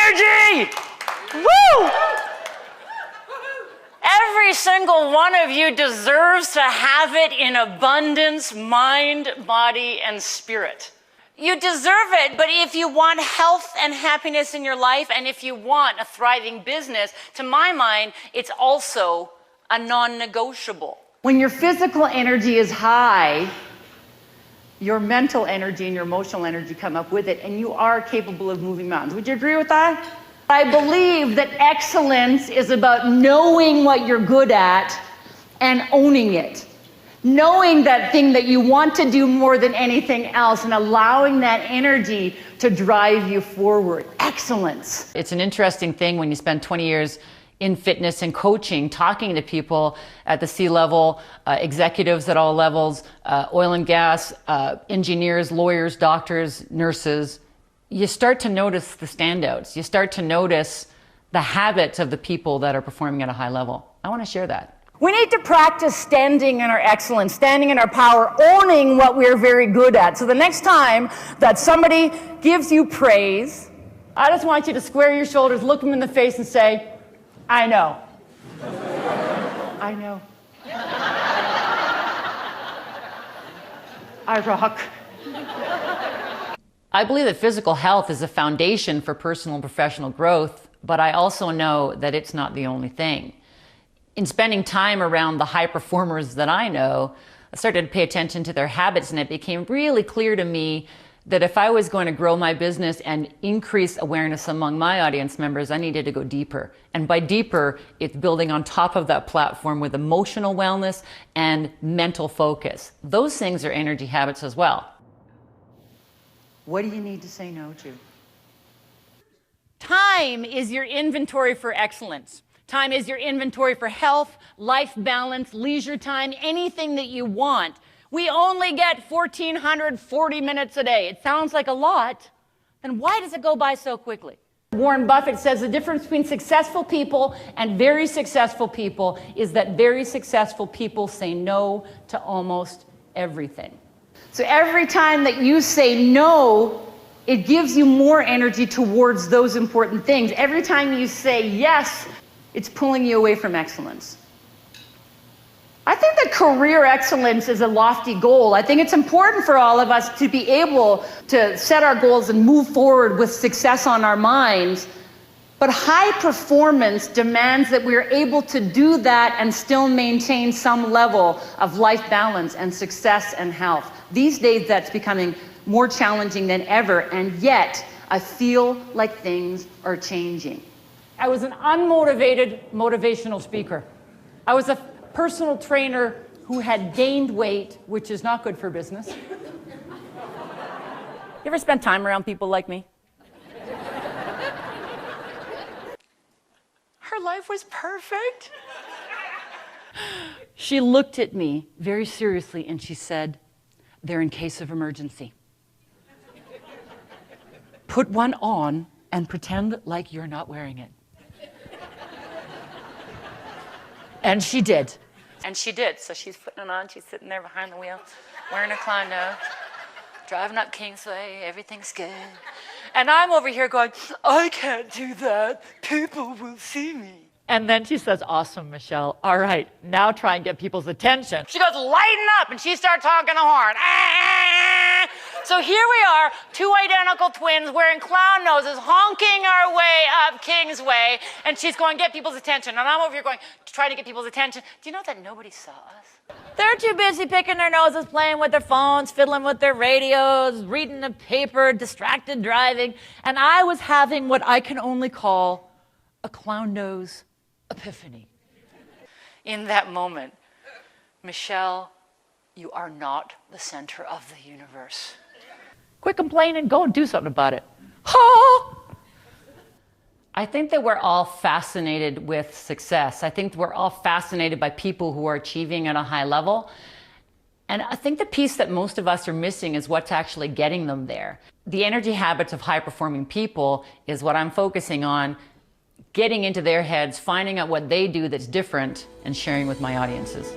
energy! Woo! Every single one of you deserves to have it in abundance, mind, body, and spirit. You deserve it, but if you want health and happiness in your life, and if you want a thriving business, to my mind, it's also a non-negotiable. When your physical energy is high, your mental energy and your emotional energy come up with it, and you are capable of moving mountains. Would you agree with that? I believe that excellence is about knowing what you're good at and owning it. Knowing that thing that you want to do more than anything else and allowing that energy to drive you forward. Excellence. It's an interesting thing when you spend 20 years in fitness and coaching, talking to people at the C-level, executives at all levels, oil and gas, engineers, lawyers, doctors, nurses. You start to notice the standouts. You start to notice the habits of the people that are performing at a high level. I want to share that. We need to practice standing in our excellence, standing in our power, owning what we're very good at. So the next time that somebody gives you praise, I just want you to square your shoulders, look them in the face and say, I know. I know. I rock. I believe that physical health is a foundation for personal and professional growth, but I also know that it's not the only thing. In spending time around the high performers that I know, I started to pay attention to their habits, and it became really clear to me that if I was going to grow my business and increase awareness among my audience members, I needed to go deeper. And by deeper, it's building on top of that platform with emotional wellness and mental focus. Those things are energy habits as well. What do you need to say no to? Time is your inventory for excellence. Time is your inventory for health, life balance, leisure time, anything that you want. We only get 1,440 minutes a day. It sounds like a lot. Then why does it go by so quickly? Warren Buffett says the difference between successful people and very successful people is that very successful people say no to almost everything. So every time that you say no, it gives you more energy towards those important things. Every time you say yes, it's pulling you away from excellence. I think that career excellence is a lofty goal. I think it's important for all of us to be able to set our goals and move forward with success on our minds. But high performance demands that we're able to do that and still maintain some level of life balance and success and health. These days, that's becoming more challenging than ever, and yet I feel like things are changing. I was an unmotivated motivational speaker. I was a personal trainer who had gained weight, which is not good for business. You ever spent time around people like me? Her life was perfect. She looked at me very seriously and she said, "They're in case of emergency. Put one on and pretend like you're not wearing it." And she did. And she did. So she's putting it on. She's sitting there behind the wheel, wearing her clown nose, driving up Kingsway. Everything's good. And I'm over here going, I can't do that. People will see me. And then she says, awesome, Michelle. All right, now try and get people's attention. She goes, lighten up. And she starts honking a horn. Ah! So here we are, two identical twins wearing clown noses, honking our way up Kingsway. And she's going, get people's attention. And I'm over here going, trying to get people's attention. Do you know that nobody saw us? They're too busy picking their noses, playing with their phones, fiddling with their radios, reading the paper, distracted driving. And I was having what I can only call a clown nose epiphany. In that moment, Michelle, you are not the center of the universe. Quit complaining, go and do something about it. Ha! I think that we're all fascinated with success. I think we're all fascinated by people who are achieving at a high level. And I think the piece that most of us are missing is what's actually getting them there. The energy habits of high-performing people is what I'm focusing on, getting into their heads, finding out what they do that's different, and sharing with my audiences.